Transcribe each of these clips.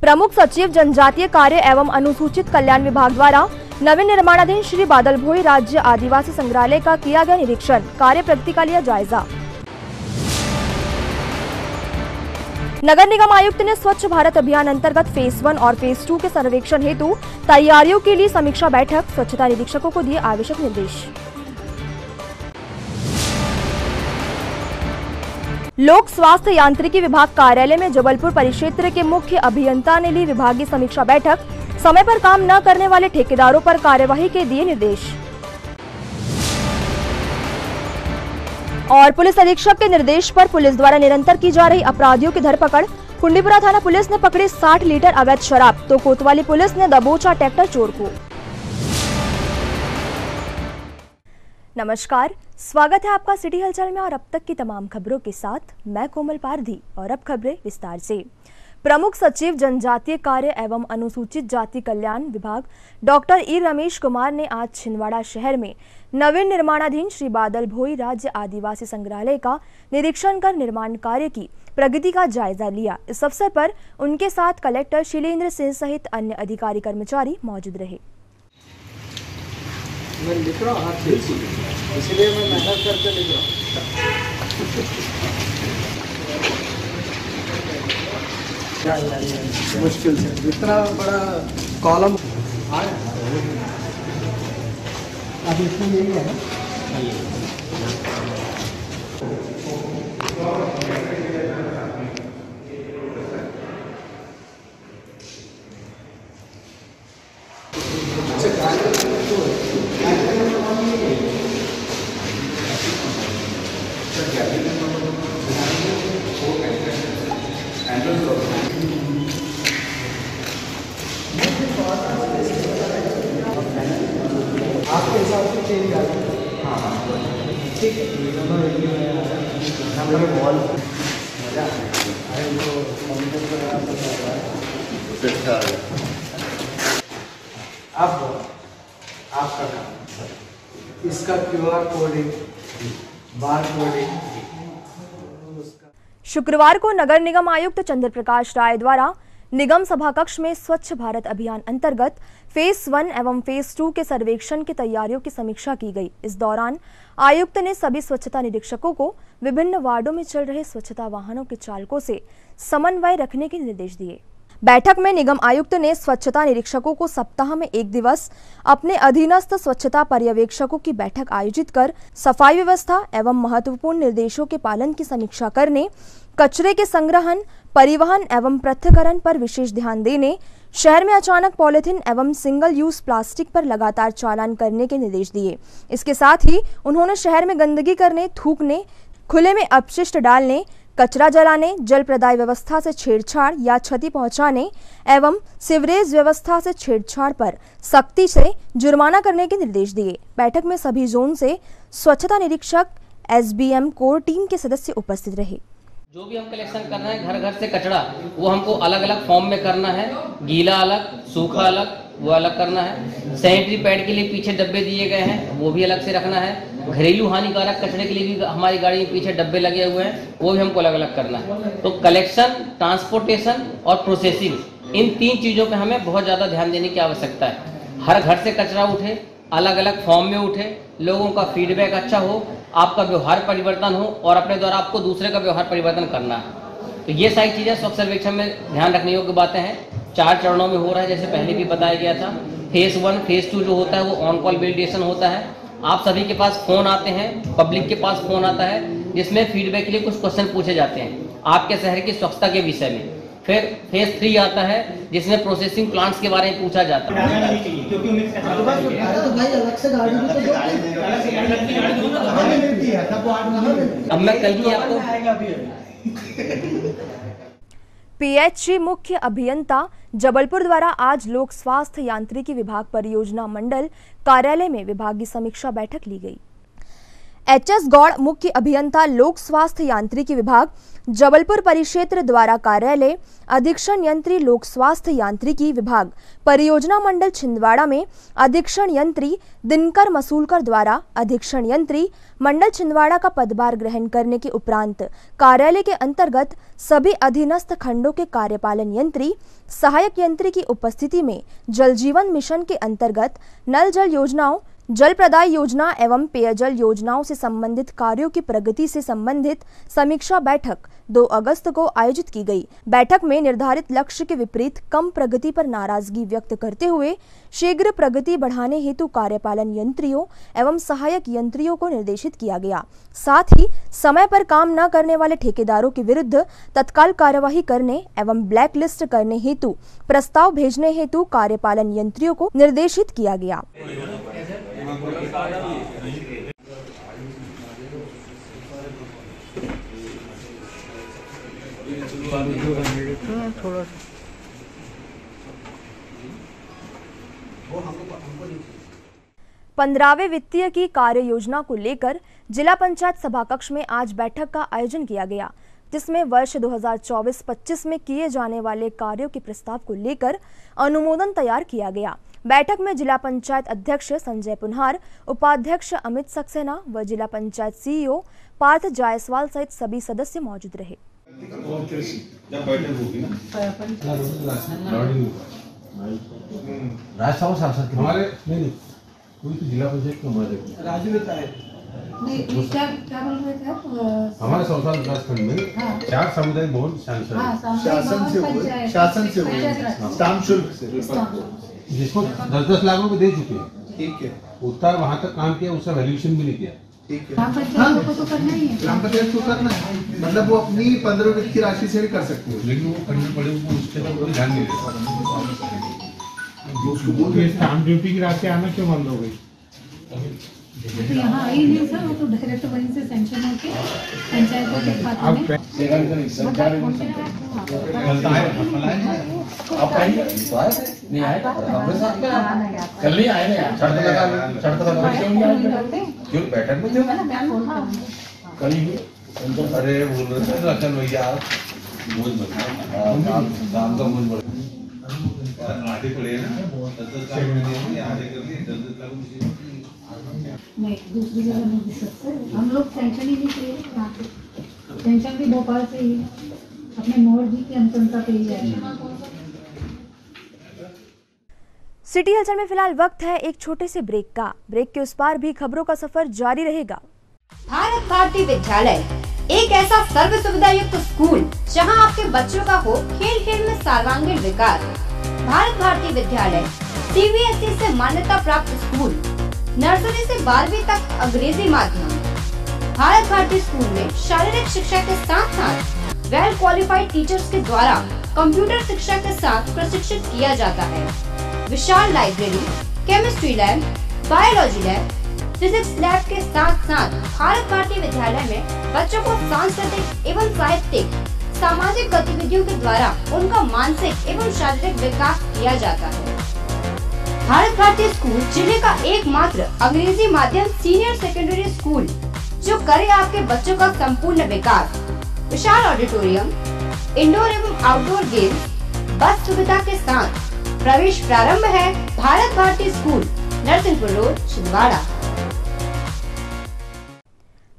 प्रमुख सचिव जनजातीय कार्य एवं अनुसूचित कल्याण विभाग द्वारा नवीन निर्माणाधीन श्री बादल भोई राज्य आदिवासी संग्रहालय का किया गया निरीक्षण, कार्य प्रगति का लिया जायजा। नगर निगम आयुक्त ने स्वच्छ भारत अभियान अंतर्गत फेज 1 और फेज 2 के सर्वेक्षण हेतु तैयारियों के लिए समीक्षा बैठक, स्वच्छता निरीक्षकों को दिए आवश्यक निर्देश। लोक स्वास्थ्य यांत्रिकी विभाग कार्यालय में जबलपुर परिक्षेत्र के मुख्य अभियंता ने ली विभागीय समीक्षा बैठक, समय पर काम न करने वाले ठेकेदारों पर कार्यवाही के दिए निर्देश। और पुलिस अधीक्षक के निर्देश पर पुलिस द्वारा निरंतर की जा रही अपराधियों की धरपकड़, कुंडीपुरा थाना पुलिस ने पकड़ी 60 लीटर अवैध शराब, तो कोतवाली पुलिस ने दबोचा ट्रैक्टर चोर को। नमस्कार, स्वागत है आपका सिटी हलचल में और अब तक की तमाम खबरों के साथ मैं कोमल पारधी। और अब खबरें विस्तार से। प्रमुख सचिव जनजातीय कार्य एवं अनुसूचित जाति कल्याण विभाग डॉक्टर ई रमेश कुमार ने आज छिंदवाड़ा शहर में नवीन निर्माणाधीन श्री बादल भोई राज्य आदिवासी संग्रहालय का निरीक्षण कर निर्माण कार्य की प्रगति का जायजा लिया। इस अवसर पर उनके साथ कलेक्टर शैलेंद्र सिंह सहित अन्य अधिकारी कर्मचारी मौजूद रहे। मैं लिख रहा हूँ हाथ से, इसलिए मैं मेहनत करके लिख रहा हूँ। मुश्किल से इतना बड़ा कॉलम अब इसमें यही है। आपके हिसाब से चेंज आ गया। हाँ ठीक है, बॉल मजा अब आपका काम इसका QR कोडिंग, बार कोडिंग। शुक्रवार को नगर निगम आयुक्त चंद्र प्रकाश राय द्वारा निगम सभा कक्ष में स्वच्छ भारत अभियान अंतर्गत फेज 1 एवं फेज 2 के सर्वेक्षण की तैयारियों की समीक्षा की गई। इस दौरान आयुक्त ने सभी स्वच्छता निरीक्षकों को विभिन्न वार्डों में चल रहे स्वच्छता वाहनों के चालकों से समन्वय रखने के निर्देश दिए। बैठक में निगम आयुक्त ने स्वच्छता निरीक्षकों को सप्ताह में एक दिवस अपने अधीनस्थ स्वच्छता पर्यवेक्षकों की बैठक आयोजित कर सफाई व्यवस्था एवं महत्वपूर्ण निर्देशों के पालन की समीक्षा करने, कचरे के संग्रहण, परिवहन एवं पृथक्करण पर विशेष ध्यान देने, शहर में अचानक पॉलिथीन एवं सिंगल यूज प्लास्टिक पर लगातार चालान करने के निर्देश दिए। इसके साथ ही उन्होंने शहर में गंदगी करने, थूकने, खुले में अपशिष्ट डालने, कचरा जलाने, जल प्रदाय व्यवस्था से छेड़छाड़ या क्षति पहुंचाने एवं सीवरेज व्यवस्था से छेड़छाड़ पर सख्ती से जुर्माना करने के निर्देश दिए। बैठक में सभी जोन से स्वच्छता निरीक्षक, SBM कोर टीम के सदस्य उपस्थित रहे। जो भी हम कलेक्शन कर रहे हैं घर घर से कचरा, वो हमको अलग अलग फॉर्म में करना है। गीला अलग, सूखा अलग, वो अलग करना है। सैनिटरी पैड के लिए पीछे डब्बे दिए गए हैं, वो भी अलग से रखना है। घरेलू हानिकारक कचरे के लिए भी हमारी गाड़ी में पीछे डब्बे लगे हुए हैं, वो भी हमको अलग अलग करना है। तो कलेक्शन, ट्रांसपोर्टेशन और प्रोसेसिंग, इन 3 चीजों पे हमें बहुत ज्यादा ध्यान देने की आवश्यकता है। हर घर से कचरा उठे, अलग अलग फॉर्म में उठे, लोगों का फीडबैक अच्छा हो, आपका व्यवहार परिवर्तन हो और अपने द्वारा आपको दूसरे का व्यवहार परिवर्तन करना है। तो ये सारी चीजें स्वच्छ सर्वेक्षण में ध्यान रखने योग्य बातें हैं। 4 चरणों में हो रहा है, जैसे पहले भी बताया गया था। फेज 1, फेज 2 जो होता है वो ऑन कॉल वेलिडेशन होता है। आप सभी के पास फोन आते हैं, पब्लिक के पास फोन आता है, जिसमें फीडबैक के लिए कुछ क्वेश्चन पूछे जाते हैं आपके शहर की स्वच्छता के विषय में। फिर फेज 3 आता है, जिसमें प्रोसेसिंग प्लांट्स के बारे में पूछा जाता है। अब मैं कल ही आपको PHC मुख्य अभियंता जबलपुर द्वारा आज लोक स्वास्थ्य यांत्रिकी विभाग परियोजना मंडल कार्यालय में विभागीय समीक्षा बैठक ली गई। HS गौड़ मुख्य अभियंता लोक स्वास्थ्य यांत्रिकी विभाग जबलपुर परिक्षेत्र द्वारा कार्यालय अधीक्षण यंत्री लोक स्वास्थ्य यांत्रिकी विभाग परियोजना मंडल छिंदवाड़ा में अधीक्षण यंत्री दिनकर मसूलकर द्वारा अधीक्षण यंत्री मंडल छिंदवाड़ा का पदभार ग्रहण करने के उपरांत कार्यालय के अंतर्गत सभी अधीनस्थ खंडों के कार्यपालन यंत्री सहायक यंत्री की उपस्थिति में जल जीवन मिशन के अंतर्गत नल जल योजनाओं, जल प्रदाय योजना एवं पेयजल योजनाओं से संबंधित कार्यों की प्रगति से संबंधित समीक्षा बैठक 2 अगस्त को आयोजित की गई। बैठक में निर्धारित लक्ष्य के विपरीत कम प्रगति पर नाराजगी व्यक्त करते हुए शीघ्र प्रगति बढ़ाने हेतु कार्यपालन यंत्रियों एवं सहायक यंत्रियों को निर्देशित किया गया। साथ ही समय पर काम न करने वाले ठेकेदारों के विरुद्ध तत्काल कार्यवाही करने एवं ब्लैक लिस्ट करने हेतु प्रस्ताव भेजने हेतु कार्यपालन यंत्रियों को निर्देशित किया गया। थोड़ा 15वें वित्तीय की कार्य योजना को लेकर जिला पंचायत सभाकक्ष में आज बैठक का आयोजन किया गया, जिसमें वर्ष 2024-25 में किए जाने वाले कार्यों के प्रस्ताव को लेकर अनुमोदन तैयार किया गया। बैठक में जिला पंचायत अध्यक्ष संजय पुनहार, उपाध्यक्ष अमित सक्सेना व जिला पंचायत CEO पार्थ जायसवाल सहित सभी सदस्य मौजूद रहे। जब बैठक होगी ना सांसद हमारे नहीं कोई तो जिला पंचायत के हमारे राजू नहीं क्या बोल रहे थे आप? हमारे सौसाल विकास खंड में 4 सामुदायिक भवन शासन से स्टाम्प शुल्क से जिसको 10-10 लाख रुपए दे चुके हैं। ठीक है, उतना वहाँ तक काम किया, उसका वैल्यूएशन भी नहीं किया। ठीक है, ग्राम पंचायत को तो करना ही है। ग्राम पंचायत को करना है, मतलब वो अपनी 15 वित्त की राशि से भी कर सकती है, लेकिन वो करने पड़े उसके तो कोई ध्यान नहीं देता। स्टाम्प ड्यूटी की राशि आना क्यों बंद हो गई? तो यहाँ आई नहीं सर, वो तो डायरेक्ट वहीं से सैंक्शन होके पंचायत को के खाते में नहीं आए हमारे साथ में कल नहीं आए ना, शर्त लगा क्यों नहीं आए? क्यों बैठक में थे कल ही? अरे बोल रहे थे रखन भैया बोझ काम का बोझ बढ़ आधे पड़े ना, 10 महीने आधे कर लिए 10 लाख नहीं, दूसरी जगह नहीं दे सकते। हम लोग टेंशन ही नहीं चाहिए, टेंशन भी भोपाल से ही अपने मोर जी की अनुशंसा पे ही है। सिटी हलचल में फिलहाल वक्त है एक छोटे से ब्रेक का। ब्रेक के उस पार भी खबरों का सफर जारी रहेगा। भारत भारती विद्यालय एक ऐसा सर्व सुविधा युक्त स्कूल जहां आपके बच्चों का हो खेल खेल में सर्वांगीण विकास। भारत भारती विद्यालय CBSE से मान्यता प्राप्त स्कूल, नर्सरी से 12वीं तक अंग्रेजी माध्यम। भारत भारती स्कूल में शारीरिक शिक्षा के साथ साथ वेल क्वालिफाइड टीचर्स के द्वारा कंप्यूटर शिक्षा के साथ प्रशिक्षित किया जाता है। विशाल library, chemistry lab, biology lab, physics lab के साथ साथ भारत भारती विद्यालय में बच्चों को सांस्कृतिक एवं साहित्यिक सामाजिक गतिविधियों के द्वारा उनका मानसिक एवं शारीरिक विकास किया जाता है। भारत भारती स्कूल जिले का एकमात्र अंग्रेजी माध्यम सीनियर सेकेंडरी स्कूल जो करे आपके बच्चों का संपूर्ण विकास। विशाल ऑडिटोरियम, इंडोर एवं आउटडोर गेम्स, बस सुविधा के साथ प्रवेश प्रारंभ है। Bharat Bharati school, Narsinghpur road, Chhindwara.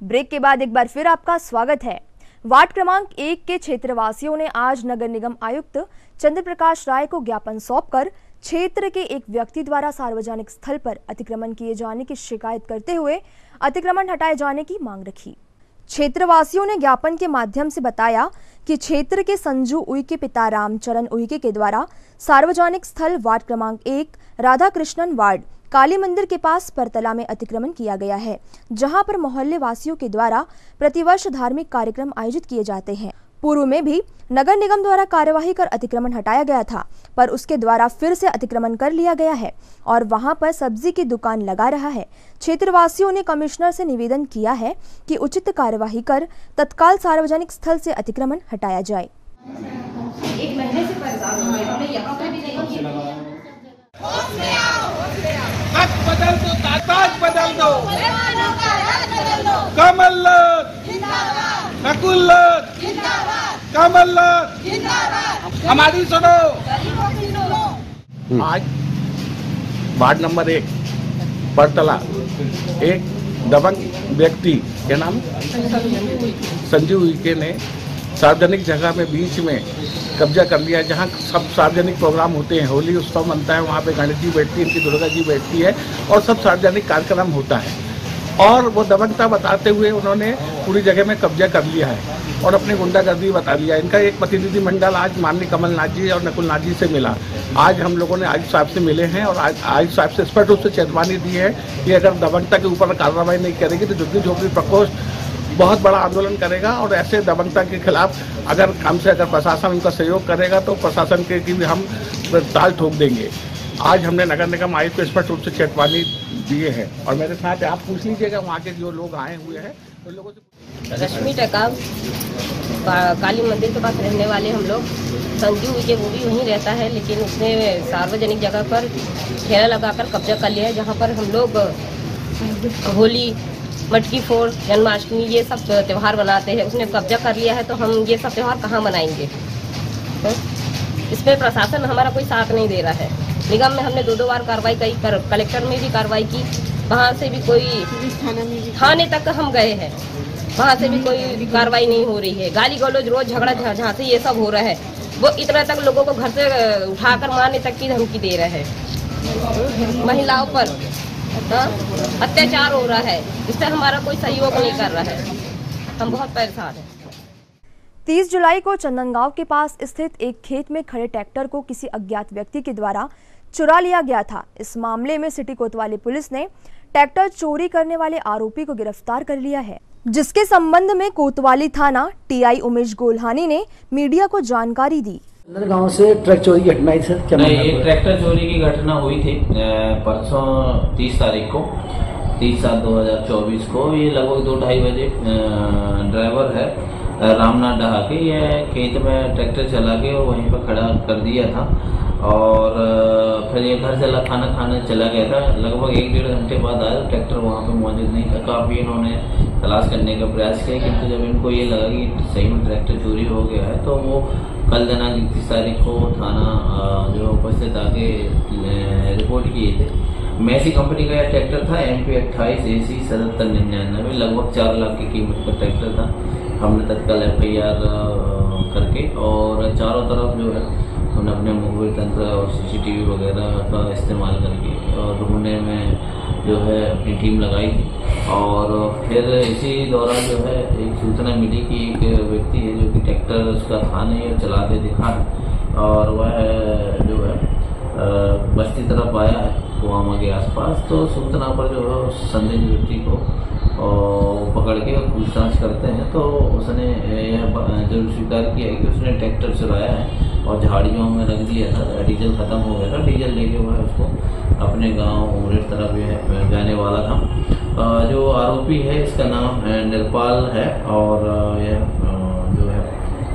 Break के बाद एक बार फिर आपका स्वागत है। वार्ड क्रमांक 1 के क्षेत्रवासियों ने आज नगर निगम आयुक्त चंद्र प्रकाश राय को ज्ञापन सौंपकर क्षेत्र के एक व्यक्ति द्वारा सार्वजनिक स्थल पर अतिक्रमण किए जाने की शिकायत करते हुए अतिक्रमण हटाए जाने की मांग रखी। क्षेत्रवासियों ने ज्ञापन के माध्यम से बताया कि क्षेत्र के संजू उइके पिता रामचरण उइके के द्वारा सार्वजनिक स्थल वार्ड क्रमांक 1 राधा कृष्णन वार्ड काली मंदिर के पास परतला में अतिक्रमण किया गया है, जहां पर मोहल्ले वासियों के द्वारा प्रतिवर्ष धार्मिक कार्यक्रम आयोजित किए जाते हैं। पूर्व में भी नगर निगम द्वारा कार्यवाही कर अतिक्रमण हटाया गया था, पर उसके द्वारा फिर से अतिक्रमण कर लिया गया है और वहां पर सब्जी की दुकान लगा रहा है। क्षेत्रवासियों ने कमिश्नर से निवेदन किया है कि उचित कार्यवाही कर तत्काल सार्वजनिक स्थल से अतिक्रमण हटाया जाए। एक महीने से परेशान हो गए, हमने यहाँ पे भी नहीं किया। बदल दो, ताज बदल दो। कमलनाथ नकुलनाथ कमलनाथ हमारी सुनो। आज वार्ड नंबर 1 बरतला एक दबंग व्यक्ति के नाम संजीव उइके ने सार्वजनिक जगह में बीच में कब्जा कर लिया है। जहाँ सब सार्वजनिक प्रोग्राम होते हैं, होली उत्सव मनता है, वहाँ पे गणेश जी बैठती है, इनकी दुर्गा जी बैठती है और सब सार्वजनिक कार्यक्रम होता है। और वो दबंगता बताते हुए उन्होंने पूरी जगह में कब्जा कर लिया है और अपनी गुंडागर्दी बता दिया। इनका एक प्रतिनिधिमंडल आज माननीय कमलनाथ जी और नकुलनाथ जी से मिला। आज हम लोगों ने आयुक्त साहब से मिले हैं और आयुक्त साहब से स्पष्ट रूप से चेतावनी दी है कि अगर दबंगता के ऊपर कार्रवाई नहीं करेगी तो झुग्गी झोपड़ी प्रकोष्ठ बहुत बड़ा आंदोलन करेगा। और ऐसे दबंगता के खिलाफ अगर प्रशासन उनका सहयोग करेगा तो प्रशासन के की भी हम ताल ठोक देंगे। आज हमने नगर निगम आयुक्त को स्पष्ट रूप से चेतावनी दिए हैं और मेरे साथ आप पूछ लीजिएगा वहाँ के जो लोग आए हुए हैं उन लोगों से। रश्मि टकाव काली मंदिर के पास रहने वाले हम लोग। संजीव उइके वो भी वहीं रहता है, लेकिन उसने सार्वजनिक जगह पर ठेला लगाकर कब्जा कर लिया है, जहाँ पर हम लोग होली, मटकी फोड़, जन्माष्टमी ये सब त्यौहार मनाते हैं। उसने कब्जा कर लिया है तो हम ये सब त्यौहार कहाँ मनाएंगे? इसमें प्रशासन हमारा कोई साथ नहीं दे रहा है। निगम में हमने 2 बार कार्रवाई की, कलेक्टर में भी कार्रवाई की, वहाँ से भी कोई थाने तक हम गए हैं, वहाँ से भी कोई कार्रवाई नहीं हो रही है। गाली गलौज, रोज झगड़ा झांसी ये सब हो रहा है। वो इतना तक लोगों को घर से उठाकर मारने तक की धमकी दे रहे हैं। महिलाओं पर अत्याचार हो रहा है, इससे हमारा कोई सहयोग नहीं कर रहा है। हम बहुत परेशान हैं। 30 जुलाई को चंदनगांव के पास स्थित एक खेत में खड़े ट्रैक्टर को किसी अज्ञात व्यक्ति के द्वारा चुरा लिया गया था। इस मामले में सिटी कोतवाली पुलिस ने ट्रैक्टर चोरी करने वाले आरोपी को गिरफ्तार कर लिया है, जिसके संबंध में कोतवाली थाना टीआई उमेश गोल्हानी ने मीडिया को जानकारी दी। गांव से ट्रक चोरी की घटना सर? नहीं, ये ट्रैक्टर चोरी की घटना हुई थी परसों 30 तारीख को, 30/7/2024 को। ये लगभग 2-2:30 बजे ड्राइवर है रामनाथ डहा के, ये खेत में ट्रैक्टर चला के और वहीं पर खड़ा कर दिया था और फिर ये घर चला खाना खाने चला गया था। लगभग 1-1.5 घंटे बाद आया, ट्रैक्टर वहाँ पे मौजूद नहीं था। काफ़ी इन्होंने तलाश करने का प्रयास किया, किंतु जब इनको ये लगा कि सही में ट्रैक्टर चोरी हो गया है तो वो कल दिनांक 31 तारीख को थाना जो उपस्थित आके रिपोर्ट किए थे। मैसी कंपनी का यह ट्रैक्टर था, MP 28 AC 7799, लगभग 4 लाख की कीमत का ट्रैक्टर था। हमने तत्काल FIR करके और चारों तरफ जो है हमने अपने मुखबिर तंत्र और CCTV वगैरह का इस्तेमाल करके और ढूंढने में जो है अपनी टीम लगाई थी। और फिर इसी दौरान जो है एक सूचना मिली कि एक व्यक्ति है जो कि ट्रैक्टर उसका था नहीं और चलाते दिखा है और वह जो है बस्ती तरफ आया है पुलवामा के आसपास। तो सूचना पर जो है संदिग्ध व्यक्ति को पकड़ के पूछताछ करते हैं तो उसने यह जरूर स्वीकार किया कि उसने ट्रैक्टर चुराया है और झाड़ियों में रख दिया था। डीजल खत्म हो गया था, डीजल लेके वह उसको अपने गांव उमरेठ तरफ यह जाने वाला था। जो आरोपी है इसका नाम निरपाल है और यह जो है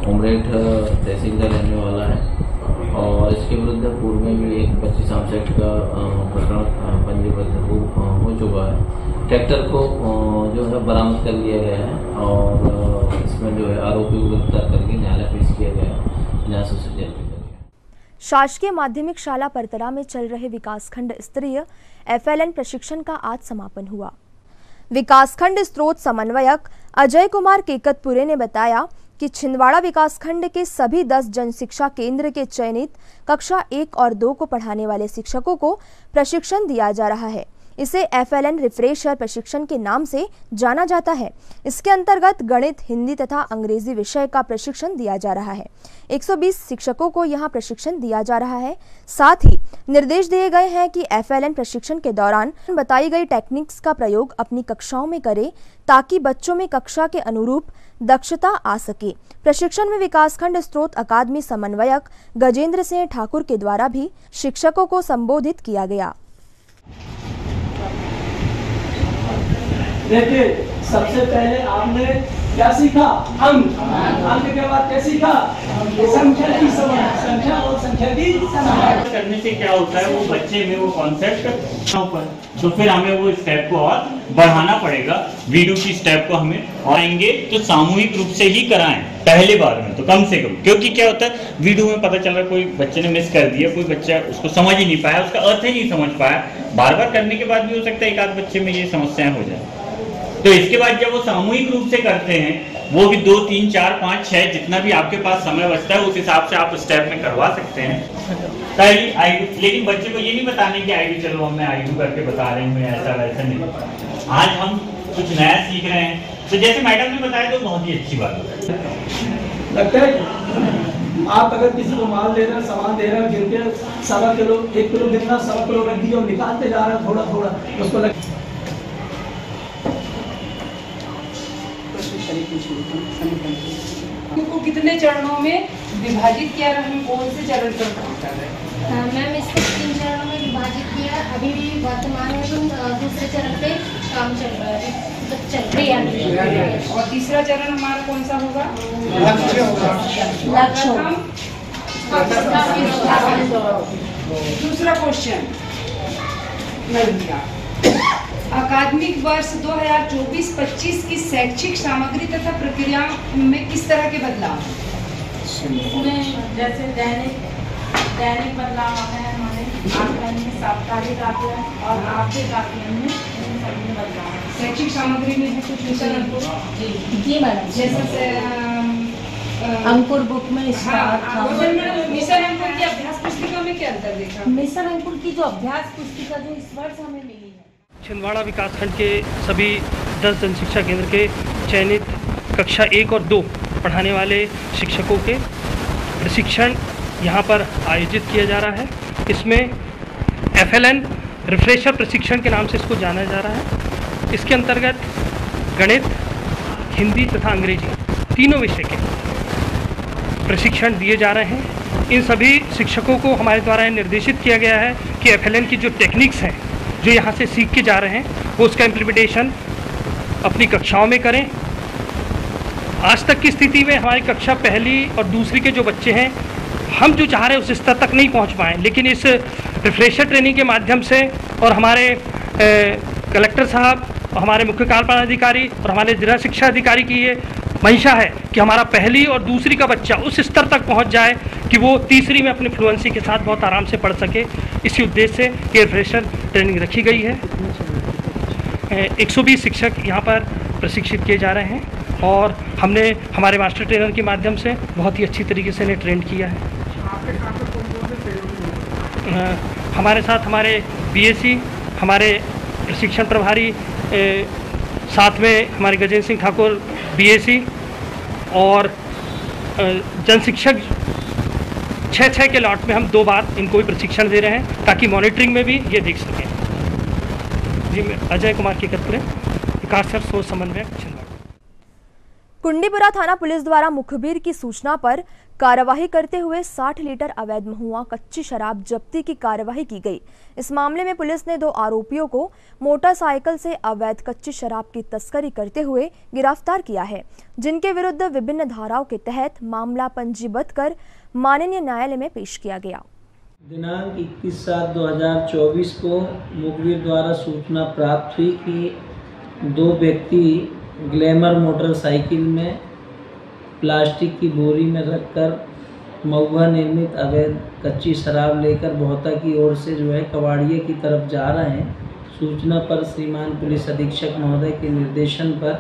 उमरेठ तहसील का रहने वाला है और इसके विरुद्ध पूर्व में भी एक 25 आर्म्स एक्ट का प्रकरण पंजीबद्ध हो चुका है। ट्रैक्टर को जो है बरामद कर लिया गया है और इसमें जो है आरोपी को गिरफ्तार करके न्यायालय पेश किया गया है, न्याय जेल में गया। शासकीय माध्यमिक शाला परतरा में चल रहे विकासखंड स्तरीय FLN प्रशिक्षण का आज समापन हुआ। विकासखंड स्रोत समन्वयक अजय कुमार केकतपुरे ने बताया कि छिंदवाड़ा विकासखंड के सभी 10 जन शिक्षा केंद्र के चयनित कक्षा 1 और 2 को पढ़ाने वाले शिक्षकों को प्रशिक्षण दिया जा रहा है। इसे FLN रिफ्रेशर प्रशिक्षण के नाम से जाना जाता है। इसके अंतर्गत गणित, हिंदी तथा अंग्रेजी विषय का प्रशिक्षण दिया जा रहा है। 120 शिक्षकों को यहां प्रशिक्षण दिया जा रहा है। साथ ही निर्देश दिए गए हैं कि FLN प्रशिक्षण के दौरान बताई गई टेक्निक्स का प्रयोग अपनी कक्षाओं में करें ताकि बच्चों में कक्षा के अनुरूप दक्षता आ सके। प्रशिक्षण में विकासखंड स्रोत अकादमी समन्वयक गजेंद्र सिंह ठाकुर के द्वारा भी शिक्षकों को संबोधित किया गया। देखिए, सबसे पहले आपने क्या सीखा? अंक। अंक के बाद क्या सीखा? संख्या की समझ, संख्या और संख्या की समझ। करने से क्या होता है, वो बच्चे में वो कॉन्सेप्ट ऊपर, तो फिर हमें वो स्टेप को और बढ़ाना पड़ेगा। वीडियो की स्टेप को हमें और आएंगे तो सामूहिक रूप से ही कराएं पहले बार में, तो कम से कम, क्योंकि क्या होता है वीडियो में पता चल रहा है कोई बच्चे ने मिस कर दिया, कोई बच्चा उसको समझ ही नहीं पाया, उसका अर्थ ही नहीं समझ पाया। बार बार करने के बाद भी हो सकता है एक आध बच्चे में ये समस्याएं हो जाए। तो इसके बाद जब वो सामूहिक रूप से करते हैं, वो भी 2, 3, 4, 5, 6 जितना भी आपके पास समय बचता है उस हिसाब से आप स्टेप में करवा सकते हैं। लेकिन बच्चे को ये नहीं बताने कि आईडू चलो हम आईडू करके बता रहे हैं, ऐसा वैसा नहीं। आज हम कुछ नया सीख रहे हैं, तो जैसे मैडम ने बताया तो बहुत ही अच्छी बात है। लगता है आप अगर किसी को माल दे रहे हैं, सामान दे रहे हैं, गिर के 1.25 किलो 1 किलो गिरना 1.25 किलो रख दिया और निकालते जा रहे हैं थोड़ा थोड़ा, उसको को कितने चरणों में विभाजित किया, हम कौन से चरण पर काम कर रहे हैं? मैम इसको 3 चरणों में विभाजित किया, अभी भी वर्तमान में दूसरे चरण पे काम चल रहा है, और तीसरा चरण हमारा कौन सा होगा? दूसरा क्वेश्चन, अकादमिक वर्ष 2024-25 की शैक्षिक सामग्री तथा प्रक्रिया में किस तरह के बदलाव? इसमें जैसे दैनिक बदलाव है हमारे ऑनलाइन में, साप्ताहिक आकलन और आर्थिक आकलन में सभी बदलाव है। शैक्षिक सामग्री में है कुछ मिशन अंकुर? जी मैडम, जैसे अंकुर बुक में मिशन अंकुर की अभ्यास पुस्तिका में क्या अंतर देखा? मिशन अंकुर की जो अभ्यास पुस्तिका जो इस वर्ष हमें मिली है, छिंदवाड़ा विकासखंड के सभी 10 जनशिक्षा केंद्र के चयनित कक्षा 1 और 2 पढ़ाने वाले शिक्षकों के प्रशिक्षण यहाँ पर आयोजित किया जा रहा है। इसमें FLN रिफ्रेशर प्रशिक्षण के नाम से इसको जाना जा रहा है। इसके अंतर्गत गणित, हिंदी तथा अंग्रेजी तीनों विषय के प्रशिक्षण दिए जा रहे हैं। इन सभी शिक्षकों को हमारे द्वारा निर्देशित किया गया है कि FLN की जो टेक्निक्स हैं जो यहाँ से सीख के जा रहे हैं वो उसका इम्प्लीमेंटेशन अपनी कक्षाओं में करें। आज तक की स्थिति में हमारी कक्षा 1 और 2 के जो बच्चे हैं, हम जो चाह रहे हैं उस स्तर तक नहीं पहुँच पाए, लेकिन इस रिफ्रेशर ट्रेनिंग के माध्यम से और हमारे कलेक्टर साहब और हमारे मुख्य कार्यपालन अधिकारी और हमारे जिला शिक्षा अधिकारी की ये मंशा है कि हमारा 1 और 2 का बच्चा उस स्तर तक पहुंच जाए कि वो 3री में अपनी फ्लुएंसी के साथ बहुत आराम से पढ़ सके। इसी उद्देश्य से ये रिफ्रेशर ट्रेनिंग रखी गई है। 120 शिक्षक यहाँ पर प्रशिक्षित किए जा रहे हैं और हमने हमारे मास्टर ट्रेनर के माध्यम से बहुत ही अच्छी तरीके से इन्हें ट्रेंड किया है। हमारे साथ हमारे BSc, हमारे प्रशिक्षण प्रभारी, साथ में हमारे गजेंद्र सिंह ठाकुर BSc और जन शिक्षक 6 के लॉट में हम 2 बार इनको भी प्रशिक्षण दे रहे हैं ताकि मॉनिटरिंग में भी ये देख सकें। जी, मैं अजय कुमार केकतपुरे, विकास सोच समन्वयक, छिंदवाड़ा। कुंडीपुरा थाना पुलिस द्वारा मुखबिर की सूचना पर कार्यवाही करते हुए 60 लीटर अवैध महुआ कच्ची शराब जब्ती की कार्यवाही की गई। इस मामले में पुलिस ने 2 आरोपियों को मोटरसाइकिल से अवैध कच्ची शराब की तस्करी करते हुए गिरफ्तार किया है, जिनके विरुद्ध विभिन्न धाराओं के तहत मामला पंजीबद्ध कर माननीय न्यायालय में पेश किया गया। दिनांक 21/7/2024 को मुखबिर द्वारा सूचना प्राप्त हुई कि 2 व्यक्ति ग्लैमर मोटरसाइकिल में प्लास्टिक की बोरी में रखकर महुआ निर्मित अवैध कच्ची शराब लेकर बहुता की ओर से कबाड़िया की तरफ जा रहे हैं। सूचना पर श्रीमान पुलिस अधीक्षक महोदय के निर्देशन पर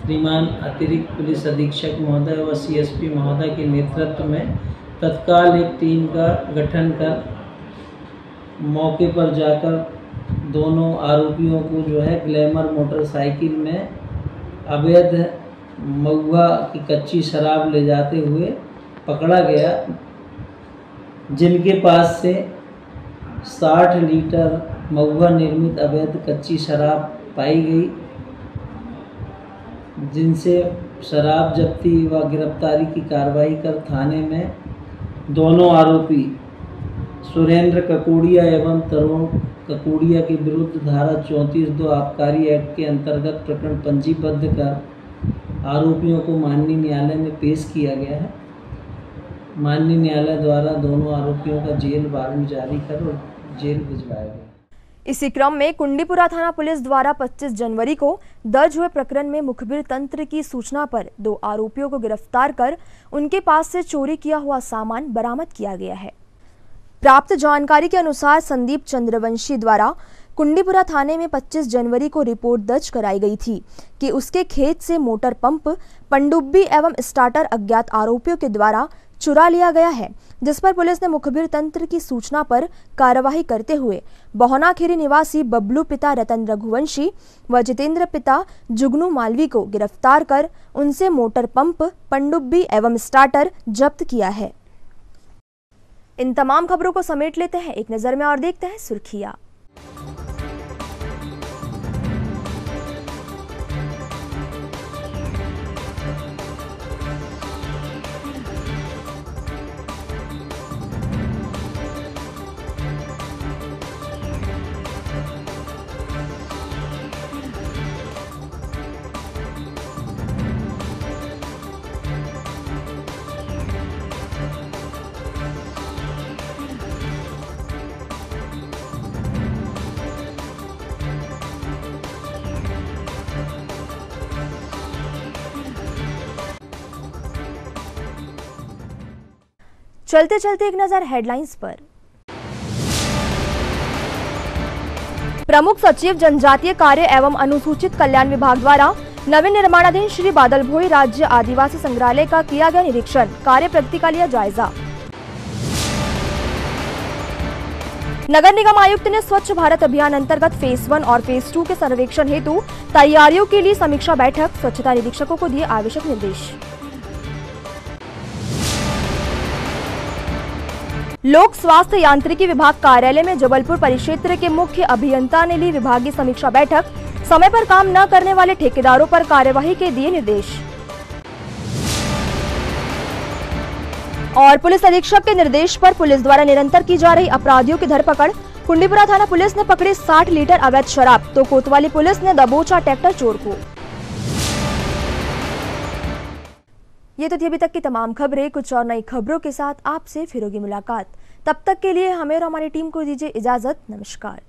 श्रीमान अतिरिक्त पुलिस अधीक्षक महोदय व CSP महोदय के नेतृत्व में तत्काल एक टीम का गठन कर मौके पर जाकर दोनों आरोपियों को ग्लैमर मोटरसाइकिल में अवैध महुआ की कच्ची शराब ले जाते हुए पकड़ा गया, जिनके पास से 60 लीटर महुआ निर्मित अवैध कच्ची शराब पाई गई, जिनसे शराब जब्ती व गिरफ्तारी की कार्रवाई कर थाने में दोनों आरोपी सुरेंद्र ककोड़िया एवं तरुण ककोड़िया के विरुद्ध धारा 34(2) आबकारी एक्ट के अंतर्गत प्रकरण पंजीबद्ध कर आरोपियों को माननीय न्यायालय में पेश किया गया है। माननीय न्यायालय द्वारा दोनों आरोपियों का जेल वारंट जारी कर और जेल भिजवाया गया। इसी क्रम में कुंडीपुरा थाना पुलिस द्वारा 25 जनवरी को दर्ज हुए प्रकरण में मुखबिर तंत्र की सूचना पर 2 आरोपियों को गिरफ्तार कर उनके पास से चोरी किया हुआ सामान बरामद किया गया है। प्राप्त जानकारी के अनुसार संदीप चंद्रवंशी द्वारा कुंडीपुरा थाने में 25 जनवरी को रिपोर्ट दर्ज कराई गई थी कि उसके खेत से मोटर पंप, पनडुब्बी एवं स्टार्टर अज्ञात आरोपियों के द्वारा चुरा लिया गया है, जिस पर पुलिस ने मुखबिर तंत्र की सूचना पर कार्रवाई करते हुए बहोनाखेरी निवासी बबलू पिता रतन रघुवंशी व जितेंद्र पिता जुगनू मालवी को गिरफ्तार कर उनसे मोटर पंप, पनडुब्बी एवं स्टार्टर जब्त किया है। इन तमाम खबरों को समेट लेते हैं एक नजर में और देखते हैं सुर्खियां। चलते चलते एक नजर हेडलाइंस पर। प्रमुख सचिव जनजातीय कार्य एवं अनुसूचित कल्याण विभाग द्वारा नवीन निर्माणाधीन श्री बादल भोई राज्य आदिवासी संग्रहालय का किया गया निरीक्षण, कार्य प्रगति का लिया जायजा। नगर निगम आयुक्त ने स्वच्छ भारत अभियान अंतर्गत फेज 1 और फेज 2 के सर्वेक्षण हेतु तैयारियों के लिए समीक्षा बैठक, स्वच्छता निरीक्षकों को दिए आवश्यक निर्देश। लोक स्वास्थ्य यांत्रिकी विभाग कार्यालय में जबलपुर परिक्षेत्र के मुख्य अभियंता ने ली विभागीय समीक्षा बैठक, समय पर काम न करने वाले ठेकेदारों पर कार्यवाही के दिए निर्देश। और पुलिस अधीक्षक के निर्देश पर पुलिस द्वारा निरंतर की जा रही अपराधियों की धरपकड़, कुंडीपुरा थाना पुलिस ने पकड़ी 60 लीटर अवैध शराब, तो कोतवाली पुलिस ने दबोचा ट्रैक्टर चोर को। ये तो थी अभी तक की तमाम खबरें। कुछ और नई खबरों के साथ आपसे फिर होगी मुलाकात। तब तक के लिए हमें और हमारी टीम को दीजिए इजाजत। नमस्कार।